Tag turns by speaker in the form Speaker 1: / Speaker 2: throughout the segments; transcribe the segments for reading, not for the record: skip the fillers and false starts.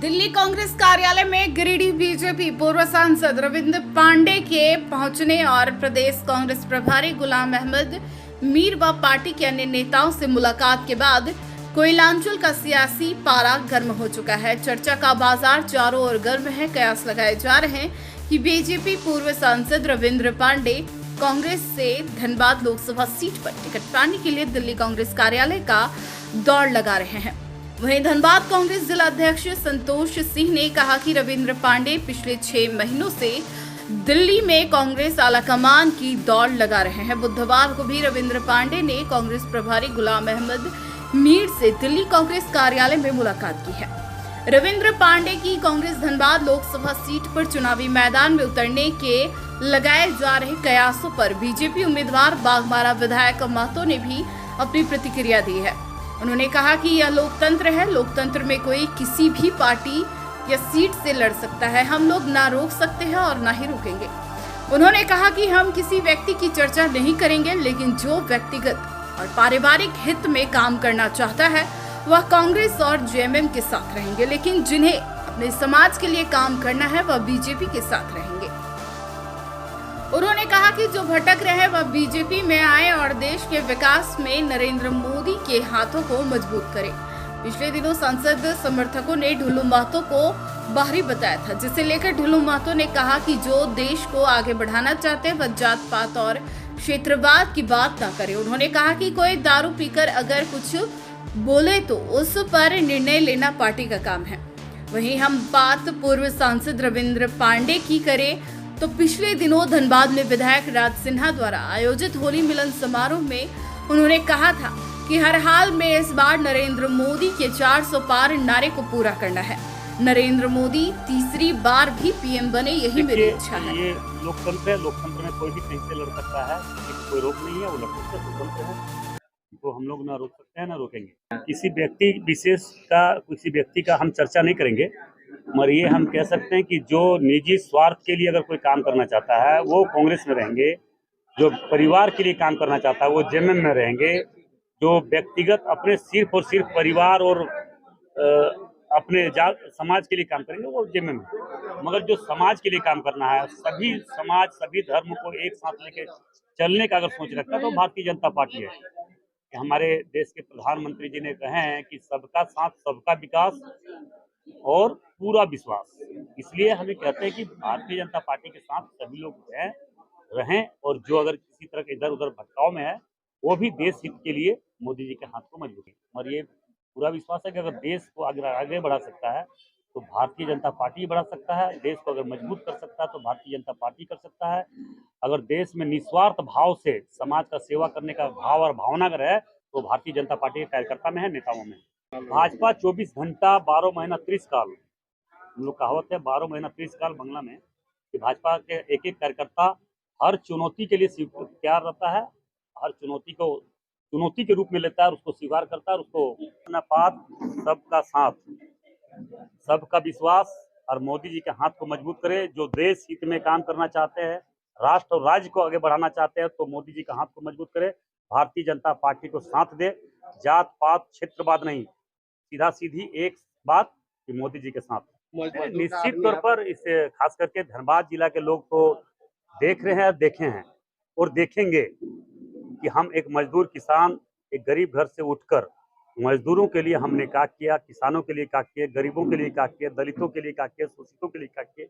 Speaker 1: दिल्ली कांग्रेस कार्यालय में गिरिडीह बीजेपी पूर्व सांसद रविंद्र पांडे के पहुंचने और प्रदेश कांग्रेस प्रभारी गुलाम अहमद मीर व पार्टी के अन्य नेताओं से मुलाकात के बाद कोयलांचल का सियासी पारा गर्म हो चुका है। चर्चा का बाजार चारों ओर गर्म है। कयास लगाए जा रहे हैं कि बीजेपी पूर्व सांसद रविंद्र पांडे कांग्रेस से धनबाद लोकसभा सीट पर टिकट पाने के लिए दिल्ली कांग्रेस कार्यालय का दौड़ लगा रहे हैं। वहीं धनबाद कांग्रेस जिला अध्यक्ष संतोष सिंह ने कहा कि रविंद्र पांडे पिछले 6 महीनों से दिल्ली में कांग्रेस आलाकमान की दौड़ लगा रहे हैं। बुधवार को भी रविंद्र पांडे ने कांग्रेस प्रभारी गुलाम अहमद मीर से दिल्ली कांग्रेस कार्यालय में मुलाकात की है। रविंद्र पांडे की कांग्रेस धनबाद लोकसभा सीट पर चुनावी मैदान में उतरने के लगाए जा रहे कयासों पर बीजेपी उम्मीदवार बाघमारा विधायक महतो ने भी अपनी प्रतिक्रिया दी है। उन्होंने कहा कि यह लोकतंत्र है। लोकतंत्र में कोई किसी भी पार्टी या सीट से लड़ सकता है। हम लोग ना रोक सकते हैं और ना ही रोकेंगे। उन्होंने कहा कि हम किसी व्यक्ति की चर्चा नहीं करेंगे, लेकिन जो व्यक्तिगत और पारिवारिक हित में काम करना चाहता है वह कांग्रेस और जेएमएम के साथ रहेंगे, लेकिन जिन्हें अपने समाज के लिए काम करना है वह बीजेपी के साथ रहेंगे। उन्होंने कहा कि जो भटक रहे हैं वह बीजेपी में आए और देश के विकास में नरेंद्र मोदी के हाथों को मजबूत करें। पिछले दिनों सांसद समर्थकों ने ढुल्लू महतो को बाहरी बताया था, जिसे लेकर ढुल्लू महतो ने कहा कि जो देश को आगे बढ़ाना चाहते हैं वह जात पात और क्षेत्रवाद की बात ना करे। उन्होंने कहा कि कोई दारू पीकर अगर कुछ बोले तो उस पर निर्णय लेना पार्टी का काम है। वहीं हम बात पूर्व सांसद रविंद्र पांडे की करें तो पिछले दिनों धनबाद में विधायक राज सिन्हा द्वारा आयोजित होली मिलन समारोह में उन्होंने कहा था कि हर हाल में इस बार नरेंद्र मोदी के 400 पार नारे को पूरा करना है। नरेंद्र मोदी तीसरी बार भी पीएम बने, यही मेरी इच्छा है।
Speaker 2: ये लोकतंत्र है। लोकतंत्र में कोई भी कहीं से लड़ सकता है, कोई रोक नहीं है। वो लोकतंत्र स्वतंत्र है, तो हम लोग ना रोक सकते हैं ना रोकेंगे। किसी व्यक्ति विशेष का, किसी व्यक्ति का हम चर्चा नहीं करेंगे, मगर ये हम कह सकते हैं कि जो निजी स्वार्थ के लिए अगर कोई काम करना चाहता है वो कांग्रेस में रहेंगे, जो परिवार के लिए काम करना चाहता है वो जेएमएम में रहेंगे, जो व्यक्तिगत अपने सिर्फ और सिर्फ परिवार और अपने समाज के लिए काम करेंगे वो जेएमएम में। मगर जो समाज के लिए काम करना है, सभी समाज सभी धर्म को एक साथ लेके चलने का अगर सोच रखता है तो भारतीय जनता पार्टी है। हमारे देश के प्रधानमंत्री जी ने कहे हैं कि सबका साथ सबका विकास और पूरा विश्वास। इसलिए हमें कहते हैं कि भारतीय जनता पार्टी के साथ सभी लोग रहें और जो अगर किसी तरह के इधर उधर भटकाव में है वो भी देश हित के लिए मोदी जी के हाथ को मजबूती। और ये पूरा विश्वास है कि अगर देश को आगे बढ़ा सकता है तो भारतीय जनता पार्टी बढ़ा सकता है। देश को अगर मजबूत कर सकता है तो भारतीय जनता पार्टी कर सकता है। अगर देश में निस्वार्थ भाव से समाज का सेवा करने का भाव और भावना अगर है तो भारतीय जनता पार्टी के कार्यकर्ता में है, नेताओं में। भाजपा 24 घंटा 12 महीना 30 काल, हम लोग कहावत है 12 महीना 30 काल बंगला में, कि भाजपा के एक एक कार्यकर्ता हर चुनौती के लिए तैयार रहता है, हर चुनौती को चुनौती के रूप में लेता है, उसको स्वीकार करता है, उसको पात सबका साथ सबका विश्वास और मोदी जी के हाथ को मजबूत करे। जो देश हित में काम करना चाहते हैं, राष्ट्र और राज्य को आगे बढ़ाना चाहते हैं तो मोदी जी का हाथ को मजबूत करे, भारतीय जनता पार्टी को साथ दे। जात पात क्षेत्रवाद नहीं, सीधा सीधी एक बात कि मोदी जी के साथ। निश्चित तौर पर इसे खास करके धनबाद जिला के लोग तो देख रहे हैं, देखे हैं और देखेंगे कि हम एक मजदूर किसान, एक गरीब घर से उठकर मजदूरों के लिए हमने क्या किया, किसानों के लिए क्या किया, गरीबों के लिए क्या किया, दलितों के लिए क्या किया, शोषितों के लिए क्या किया,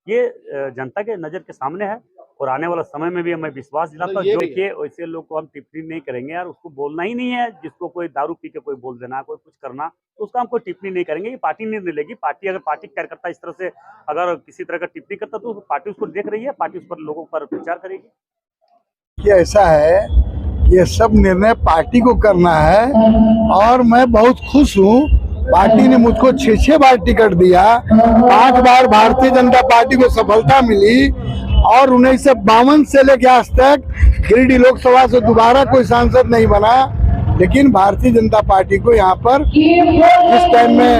Speaker 2: ये जनता के नजर के सामने है। और आने वाला समय में भी हमें विश्वास दिलाता है। जो देखिए वैसे लोग को हम टिप्पणी नहीं करेंगे यार, उसको बोलना ही नहीं है। जिसको कोई दारू पी के कोई बोल देना, कोई कुछ करना, तो उसका हम कोई टिप्पणी नहीं करेंगे। ये पार्टी निर्णय लेगी। पार्टी अगर पार्टी कार्यकर्ता इस तरह से अगर किसी तरह का टिप्पणी करता तो पार्टी उसको देख रही है, पार्टी उस पर लोगों पर विचार करेगी।
Speaker 3: कि ऐसा है कि ये सब निर्णय पार्टी को करना है और मैं बहुत खुश हूँ। पार्टी ने मुझको 6 बार टिकट दिया, 5 बार भारतीय जनता पार्टी को सफलता मिली और 1952 से लेकर आज तक गिरिडीह लोकसभा से दोबारा कोई सांसद नहीं बना। लेकिन भारतीय जनता पार्टी को यहाँ पर इस टाइम में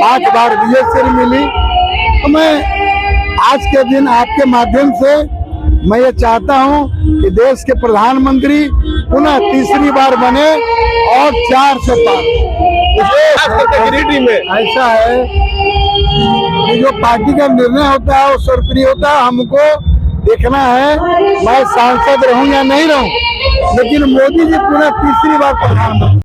Speaker 3: 5 बार विजय मिली। तो मैं आज के दिन आपके माध्यम से मैं ये चाहता हूँ कि देश के प्रधानमंत्री पुनः तीसरी बार बने और 400 पार
Speaker 4: खास करके गिरिडीह में
Speaker 3: ऐसा है कि जो पार्टी का निर्णय होता है वो सर्वप्रिय होता है। हमको देखना है मैं सांसद रहूं या नहीं रहूं, लेकिन मोदी जी पुनः तीसरी बार प्रधानमंत्री